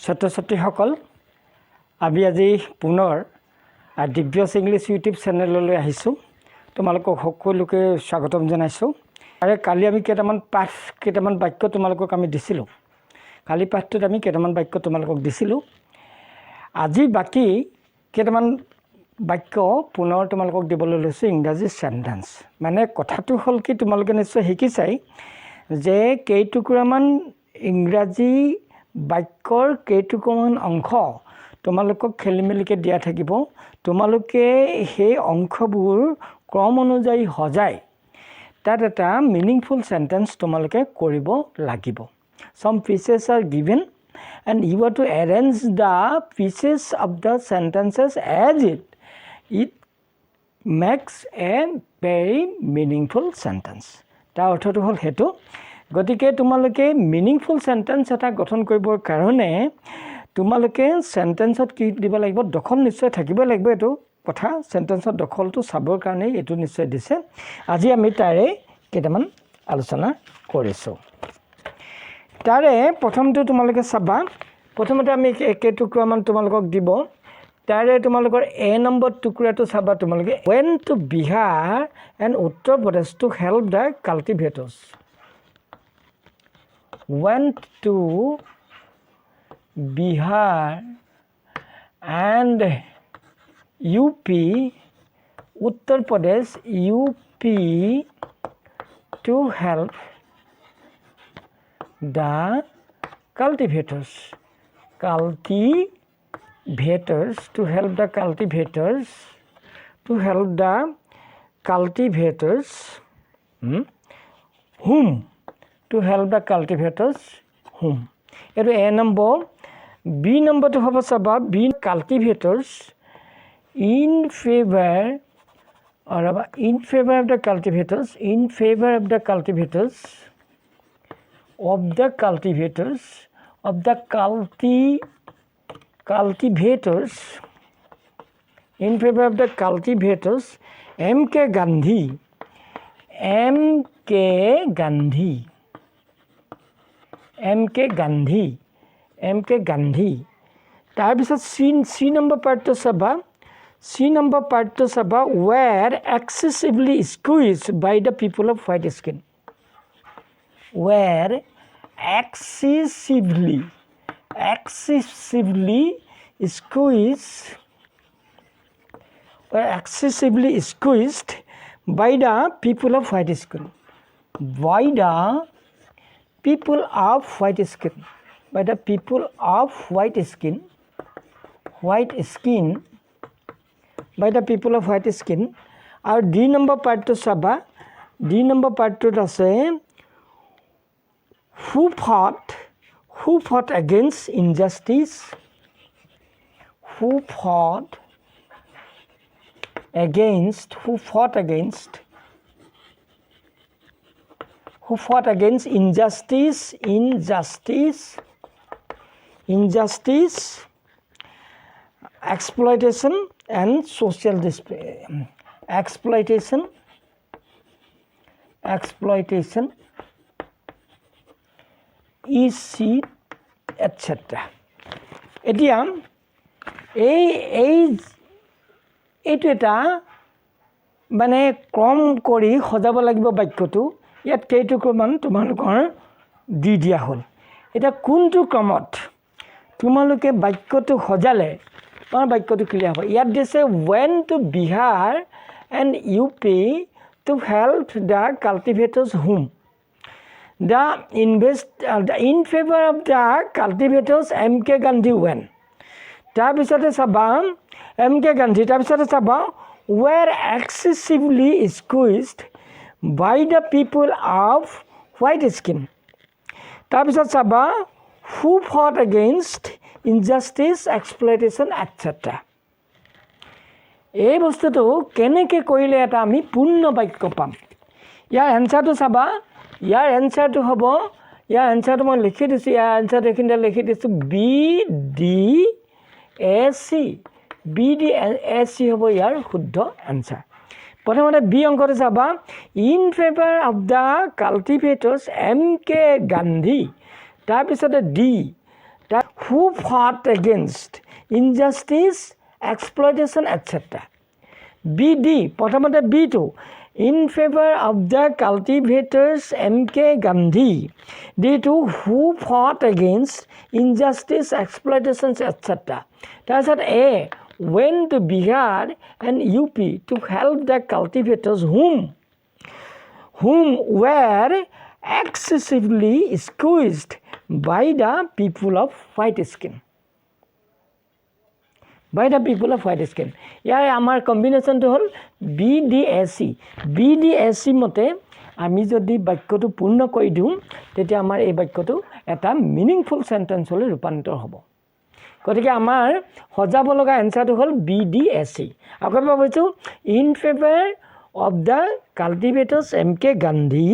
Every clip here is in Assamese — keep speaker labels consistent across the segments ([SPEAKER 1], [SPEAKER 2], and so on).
[SPEAKER 1] ছাত্ৰ-ছাত্ৰীসকল আমি আজি পুনৰ দিব্যছ ইংলিছ ইউটিউব চেনেললৈ আহিছোঁ। তোমালোকক সকলোকে স্বাগতম জনাইছোঁ। আৰু কালি আমি কেইটামান বাক্য তোমালোকক আমি দিছিলোঁ। কালি পাঠটোত আমি কেইটামান বাক্য তোমালোকক দিছিলোঁ। আজি বাকী কেইটামান বাক্য পুনৰ তোমালোকক দিবলৈ লৈছোঁ ইংৰাজী চেণ্টেন্স। মানে কথাটো হ'ল কি, তোমালোকে নিশ্চয় শিকিছাই যে কেইটুকুৰামান ইংৰাজী বাক্যৰ কেইটুকুৰামান অংশ তোমালোকক খেলিমেলিকৈ দিয়া থাকিব। তোমালোকে সেই অংশবোৰ ক্ৰম অনুযায়ী সজাই তাত এটা মিনিংফুল চেণ্টেন্স তোমালোকে কৰিব লাগিব। Some pieces are given and you have to arrange the pieces of the sentences as it makes a very meaningful sentence. তাৰ অৰ্থটো হ'ল সেইটো। গতিকে তোমালোকে মিনিংফুল চেণ্টেন্স এটা গঠন কৰিবৰ কাৰণে তোমালোকে চেণ্টেন্সত কি দিব লাগিব, দখল নিশ্চয় থাকিব লাগিব। এইটো কথা চেণ্টেন্সৰ দখলটো চাবৰ কাৰণে এইটো নিশ্চয় দিছে। আজি আমি তাৰে কেইটামান আলোচনা কৰিছোঁ। তাৰে প্ৰথমটো তোমালোকে চাবা। প্ৰথমতে আমি কেইটুকুৰামান তোমালোকক দিব। তাৰে তোমালোকৰ এ নম্বৰ টুকুৰাটো চাবা তোমালোকে। Went to Bihar and Uttar Pradesh to help the cultivators. Went to Bihar and UP, Uttar Pradesh, UP to help the cultivators. To help the cultivators. Whom? To help the cultivators whom? এইটো এ নম্বৰ। বি নম্বৰটো হ'ব চাবা। B cultivators in favor of the cultivators in favor of the cultivators M.K. Gandhi. তাৰপিছত চি নম্বৰ পাৰ্টটো চাবা। were excessively squeezed by the people of white skin. Were excessively squeezed by the people of white skin. By the people of white skin. আৰু ডি নম্বৰ পাৰ্টটো চাবা। ডি নম্বৰ পাৰ্টটোত আছে who fought against injustice. Who fought against injustice, exploitation and social exploitation, etc. এতিয়া এইটো এটা মানে ক্ৰম কৰি সজাব লাগিব বাক্যটো। ইয়াত কেইটুকুৰামান তোমালোকৰ দি দিয়া হ'ল। এতিয়া কোনটো ক্ৰমত তোমালোকে বাক্যটো সজালে তোমাৰ বাক্যটো ক্লিয়াৰ হ'ব। ইয়াত দিছে went to Bihar and UP to help the cultivators whom. In favor of the cultivators M.K. Gandhi went. তাৰপিছতে চাবা M.K. Gandhi। তাৰপিছতে চাবা were excessively squeezed by the people of white skin. তাৰপিছত চাবা who fought against injustice, exploitation, etc. এই বস্তুটো কেনেকৈ কৰিলে এটা আমি পূৰ্ণ বাক্য পাম। ইয়াৰ এনচাৰটো চাবা। ইয়াৰ এনচাৰটো হ'ব, ইয়াৰ এনচাৰটো মই লিখি দিছোঁ। ইয়াৰ এনচাৰটো এইখিনিতে লিখি দিছোঁ BDAC হ'ব ইয়াৰ শুদ্ধ এনচাৰ। প্ৰথমতে বি অংকটো চাবা। In favour of the cultivators M.K. Gandhi. তাৰপিছতে D that who fought against injustice, exploitation, etc. BD, প্ৰথমতে B2, in favor of the cultivators M.K. Gandhi. D2, who fought against injustice, exploitation, etc. তাৰপিছত A, went to Bihar and UP to help the cultivators whom were excessively squeezed by the people of white skin. By the people of white skin. ইয়াৰ আমাৰ কম্বিনেশ্যনটো হ'ল BDSC. BDSC মতে আমি যদি বাক্যটো পূৰ্ণ কৰি দিওঁ তেতিয়া আমাৰ এই বাক্যটো এটা মিনিংফুল সেন্টেন্সলৈ ৰূপান্তৰিত হ'ব। গতিকে আমাৰ সজাব লগা এনসাৰটো হ'ল BDSC। আকৌ ভাবিছোঁ in favour of the cultivators M.K. Gandhi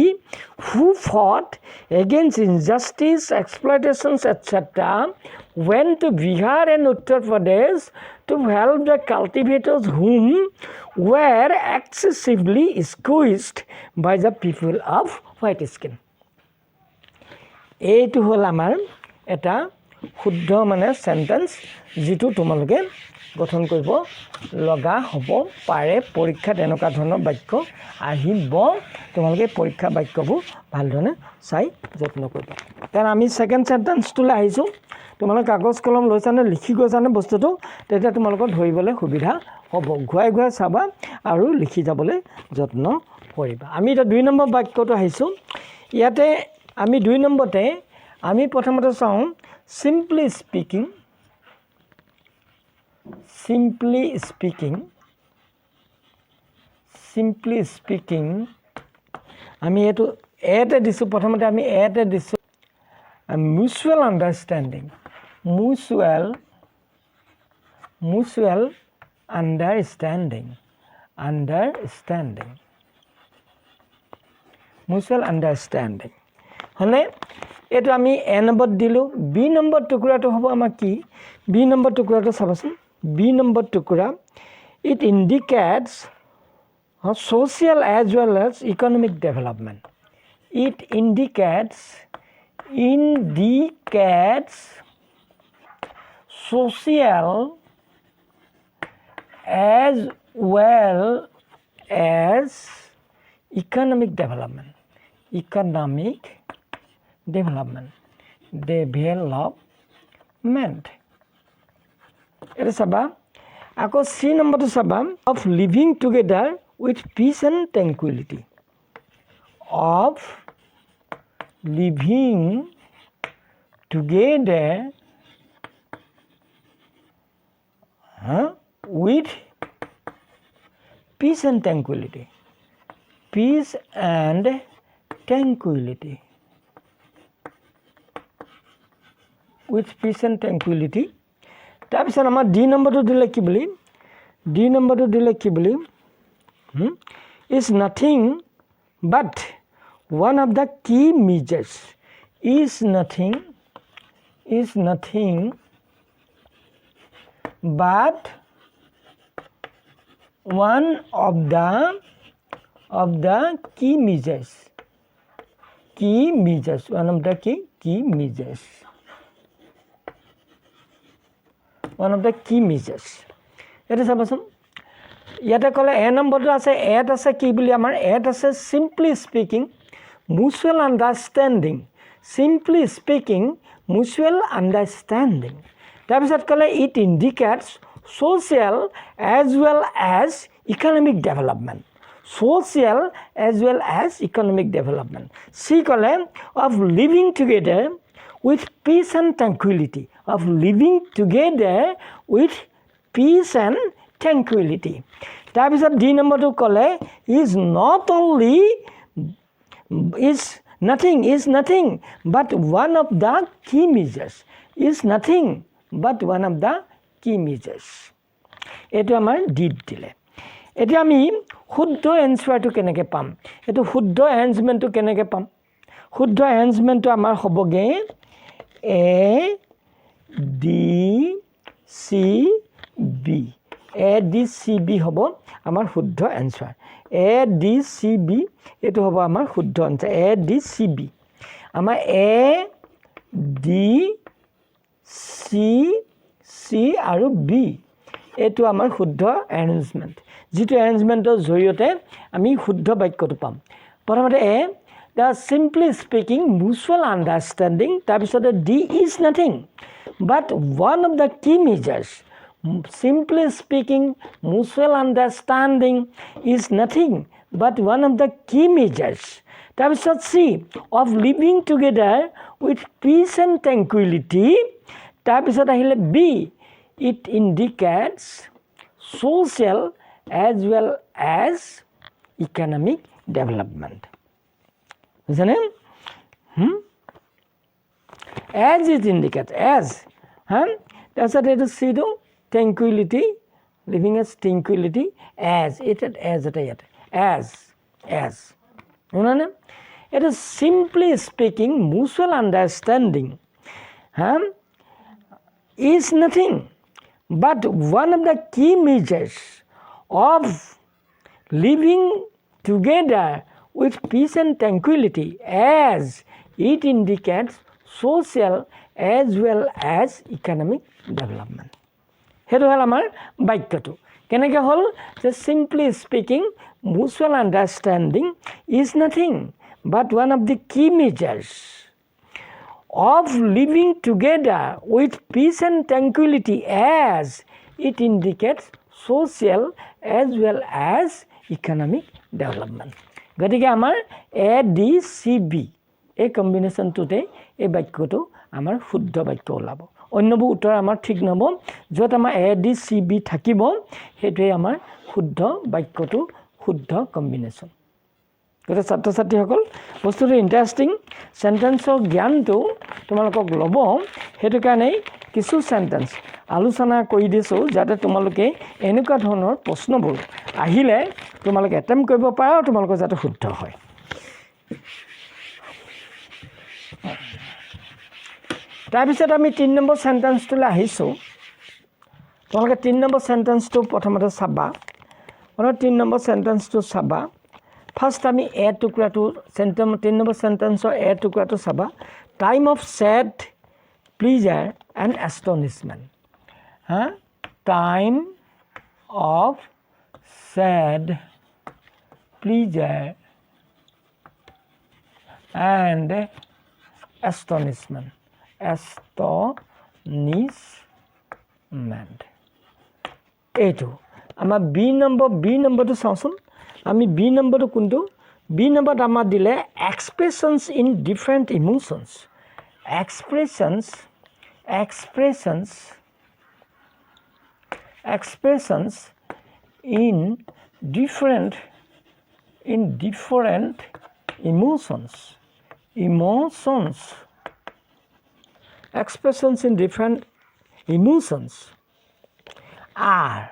[SPEAKER 1] who fought against injustice, exploitations, etc. went to Bihar and Uttar Pradesh to help the cultivators whom were excessively squeezed by the people of white skin. এইটো হ'ল আমাৰ এটা শুদ্ধ মানে সেন্টেন্স যিটো তোমালোকে গঠন কৰিব লগা হ'ব পাৰে। পৰীক্ষাত এনেকুৱা ধৰণৰ বাক্য আহিব, তোমালোকে পৰীক্ষা বাক্যবোৰ ভালধৰণে চাই যত্ন কৰিবা। কাৰণ আমি ছেকেণ্ড সেন্টেন্সটোলৈ আহিছোঁ। তোমালোকে কাগজ কলম লৈছানে, লিখি গৈছানে বস্তুটো, তেতিয়া তোমালোকৰ ধৰিবলৈ সুবিধা হ'ব। ঘূৰাই ঘূৰাই চাবা আৰু লিখি যাবলৈ যত্ন কৰিবা। আমি এতিয়া 2 নম্বৰ বাক্যটো আহিছোঁ। ইয়াতে আমি 2 নম্বৰতে আমি প্ৰথমতে চাওঁ simply speaking আমি এইটো এতে দিছোঁ। প্ৰথমতে আমি এতে দিছোঁ mutual understanding হয়নে? এইটো আমি এ নম্বৰত দিলোঁ। বি নম্বৰ টুকুৰাটো হ'ব আমাৰ কি? বি নম্বৰ টুকুৰাটো চাবাচোন। বি নম্বৰ টুকুৰা it indicates social as well as economic development. It indicates social as well as economic development. এটা চাবা। আকৌ চি নম্বৰটো চাবা of living together with peace and tranquility. Of living together with peace and tranquility. Peace and tranquility. With peace and tranquility. তাৰপিছত আমাৰ ডি নম্বৰটো দিলে কি বুলি? ডি নম্বৰটো দিলে কি বুলি? is nothing but one of the key measures. Is nothing but one of the key measures. One of the key measures. One of the key measures. এটা চাবাচোন। ইয়াতে ক'লে এ নম্বৰটো আছে, এত আছে কি বুলি? আমাৰ এত আছে simply speaking mutual understanding. Simply speaking mutual understanding. তাৰপিছত ক'লে it indicates social as well as economic development. Social as well as economic development. C ক'লে of living together with peace and tranquility. Of living together with peace and tranquility. তাৰপিছত ডি নম্বৰটো ক'লে is nothing but one of the key measures. Is nothing but one of the key measures. এইটো আমাৰ ডিত দিলে। এতিয়া আমি শুদ্ধ এনসাৰটো কেনেকৈ পাম? এইটো শুদ্ধ এৰেঞ্জমেণ্টটো কেনেকৈ পাম? শুদ্ধ এৰেঞ্জমেণ্টটো আমাৰ হ'বগৈ ADCB. ADCB হ'ব আমাৰ শুদ্ধ এনসাৰ। ADCB এইটো হ'ব আমাৰ শুদ্ধ এনসাৰ। ADCB আমাৰ ADCB চি আৰু বি এইটো আমাৰ শুদ্ধ এৰেঞ্জমেণ্ট যিটো এৰেঞ্জমেণ্টৰ জৰিয়তে আমি শুদ্ধ বাক্যটো পাম প্ৰথমতে A the simply speaking mutual understanding তাৰপিছতে D is nothing but one of the key measures simply speaking mutual understanding is nothing but one of the key measures তাৰপিছত C of living together with peace and tranquility তাৰপিছত আহিলে B it indicates social as well as economic development বুঝানে as it indicates as তাৰপিছত এইটো C টো tranquility living as tranquility as এটা ইয়াতে as শুনানে এটা simply speaking mutual understanding is nothing but one of the key measures of living together with peace and tranquility as it indicates social as well as economic development সেইটো হ'ল আমাৰ বাক্যটো কেনেকৈ হ'ল যে simply speaking mutual understanding is nothing but one of the key measures of living together with peace and tranquility as it indicates social as well as economic development গতিকে আমাৰ এ ডি চি বি এই কম্বিনেশ্যনটোতে এই বাক্যটো আমাৰ শুদ্ধ বাক্য ওলাব অন্যবোৰ উত্তৰ আমাৰ ঠিক নহ'ব য'ত আমাৰ এ ডি চি বি থাকিব সেইটোৱে আমাৰ শুদ্ধ বাক্যটো শুদ্ধ কম্বিনেশ্যন গতিকে ছাত্ৰ ছাত্ৰীসকল বস্তুটো ইণ্টাৰেষ্টিং চেণ্টেন্সৰ জ্ঞানটো তোমালোকক ল'ব সেইটো কাৰণেই কিছু চেণ্টেন্স আলোচনা কৰি দিছোঁ যাতে তোমালোকে এনেকুৱা ধৰণৰ প্ৰশ্নবোৰ আহিলে তোমালোকে এটেম্প কৰিব পাৰা আৰু তোমালোকৰ যাতে শুদ্ধ হয় তাৰপিছত আমি ৩ নম্বৰ চেণ্টেন্সটোলৈ আহিছোঁ তোমালোকে ৩ নম্বৰ চেণ্টেন্সটো প্ৰথমতে চাবা ৩ নম্বৰ চেণ্টেন্সটো চাবা ফাৰ্ষ্ট আমি এ টুকুৰাটো ৩ নম্বৰ চেণ্টেন্সৰ এ টুকুৰাটো চাবা time of shared pleasure and astonishment time of shared pleasure and astonishment এইটো আমাৰ বি নম্বৰটো চাওঁচোন আমি বি নম্বৰটো কোনটো বি নম্বৰত আমাৰ দিলে expressions in different emotions expressions in different emotions expressions in different emotions are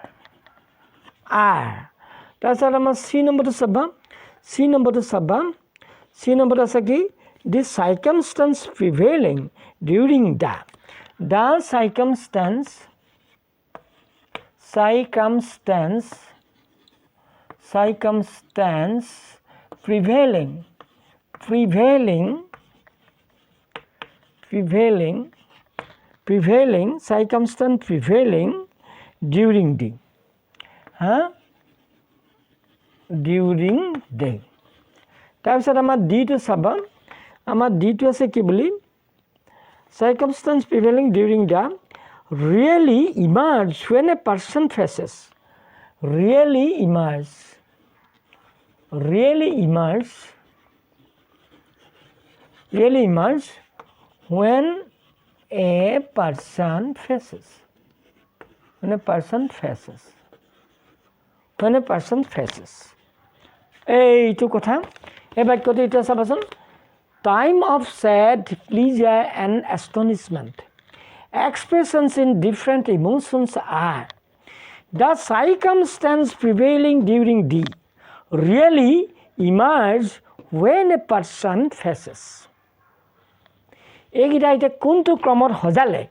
[SPEAKER 1] তাৰপিছত আমাৰ চি নম্বৰটো চাবা চি নম্বৰটো আছে কি দি circumstance prevailing during the circumstance prevailing circumstance prevailing during the তাৰপিছত আমাৰ ডিটো চাবা আমাৰ ডিটো আছে কি বুলি circumstance prevailing during the really emerge when a person faces really emerge when a person faces এইটো কথা এই বাক্যটো এতিয়া চাবাচোন time of shared pleasure and astonishment expressions in different emotions are the circumstances prevailing during the really emerge when a person faces এইকেইটা এতিয়া কোনটো ক্ৰমত সজালে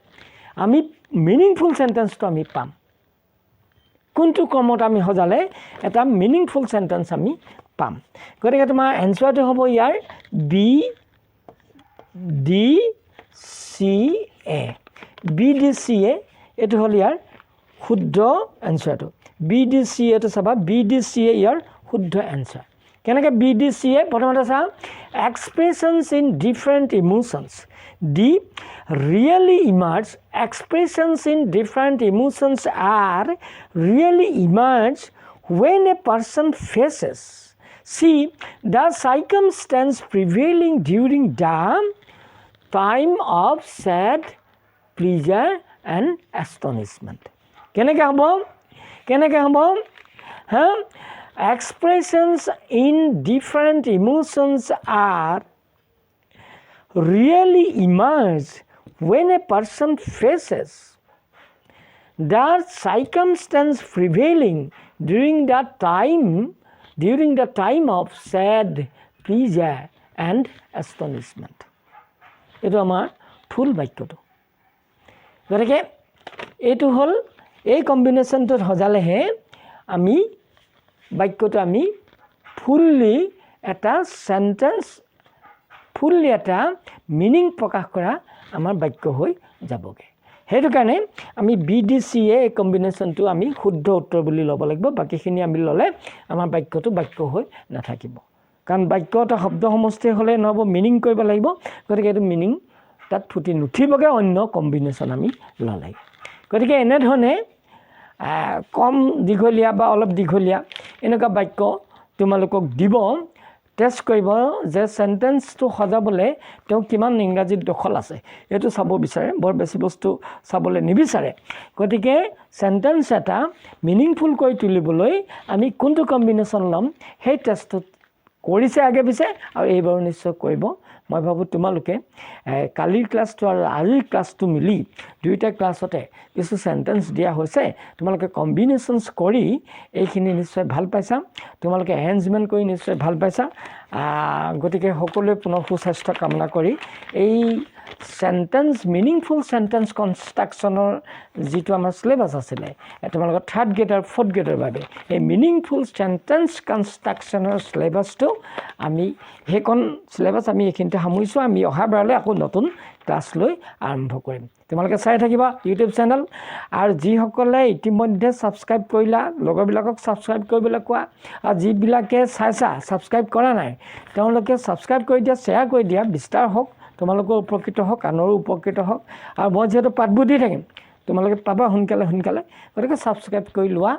[SPEAKER 1] আমি মিনিংফুল চেণ্টেন্সটো আমি পাম কোনটো ক্ৰমত আমি সজালে এটা মিনিংফুল চেণ্টেন্স আমি পাম গতিকে তোমাৰ এনচাৰটো হ'ব ইয়াৰ বি ডি চি এ BDCA এইটো হ'ল ইয়াৰ শুদ্ধ এনচাৰটো BDCAটো চাবা BDCA ইয়াৰ শুদ্ধ এনচাৰ কেনেকৈ BDCA প্ৰথমতে চা expressions in different emotions the really emerge expressions in different emotions are really emerge when a person faces see the circumstance prevailing during the time of sad pleasure and astonishment কেনেকৈ হ'ব expressions in different emotions are really emerge when a person faces the circumstance prevailing during the time of sad pleasure and astonishment এইটো আমাৰ ফুল বাক্যটো গতিকে এইটো হ'ল এই কম্বিনেশ্যনটোত সজালেহে আমি বাক্যটো আমি ফুল্লি এটা সেন্টেন্স ফুল্লি এটা মিনিং প্ৰকাশ কৰা আমাৰ বাক্য হৈ যাবগে সেইটো কাৰণে আমি BDCA এই কম্বিনেশ্যনটো আমি শুদ্ধ উত্তৰ বুলি ল'ব লাগিব বাকিখিনি আমি ল'লে আমাৰ বাক্যটো বাক্য হৈ নাথাকিব কাৰণ বাক্য এটা শব্দ সমষ্টি হ'লে নহ'ব মিনিং কৰিব লাগিব গতিকে এইটো মিনিং তাত ফুটি নুঠিবগৈ অন্য কম্বিনেশ্যন আমি ল'লে গতিকে এনেধৰণে কম দীঘলীয়া বা অলপ দীঘলীয়া এনেকুৱা বাক্য তোমালোকক দিব টেষ্ট কৰিব যে সেন্টেন্সটো সজাবলৈ তেওঁ কিমান ইংৰাজীত দখল আছে এইটো চাব বিচাৰে বৰ বেছি বস্তু চাবলৈ নিবিচাৰে গতিকে সেন্টেন্স এটা মিনিংফুল কৰি তুলিবলৈ আমি কোনটো কম্বিনেশ্যন ল'ম সেই টেষ্টটোত কৰিছে আগে পিছে আৰু এইবাৰ নিশ্চয় কৰিব মই ভাবোঁ তোমালোকে কালিৰ ক্লাছটো আৰু আজিৰ ক্লাছটো মিলি দুইটা ক্লাছতে কিছু সেন্টেন্স দিয়া হৈছে তোমালোকে কম্বিনেশ্যনছ কৰি এইখিনি নিশ্চয় ভাল পাইছা তোমালোকে এৰেঞ্জমেণ্ট কৰি নিশ্চয় ভাল পাইছা গতিকে সকলোৱে পুনৰ সুস্বাস্থ্য কামনা কৰি এই সেন্টেন্স মিনিংফুল সেন্টেন্স কনষ্ট্ৰাকশ্যনৰ যিটো আমাৰ সিলেবাছ আছিলে তোমালোকৰ 3rd গ্ৰেড আৰু 4th গ্ৰেডৰ বাবে এই মিনিংফুল সেন্টেন্স কনষ্ট্ৰাকশ্যনৰ সিলেবাছটো আমি সেইখন সিলেবাছ আমি এইখিনিতে সামৰিছোঁ আমি অহাবাৰলৈ আকৌ নতুন ক্লাছ লৈ আৰম্ভ কৰিম তোমালোকে চাই থাকিবা ইউটিউব চেনেল আৰু যিসকলে ইতিমধ্যে ছাবস্ক্ৰাইব কৰিলা লগৰবিলাকক ছাবস্ক্ৰাইব কৰিবলৈ কোৱা আৰু যিবিলাকে চাইছা ছাবস্ক্ৰাইব কৰা নাই তেওঁলোকে ছাবস্ক্ৰাইব কৰি দিয়া শ্বেয়াৰ কৰি দিয়া বিস্তাৰ হওক তোমালোকৰ উপকৃত হওক আনৰো উপকৃত হওক আৰু মই যিহেতু পাঠবোৰ দি থাকিম তোমালোকে পাবা সোনকালে গতিকে ছাবস্ক্ৰাইব কৰি লোৱা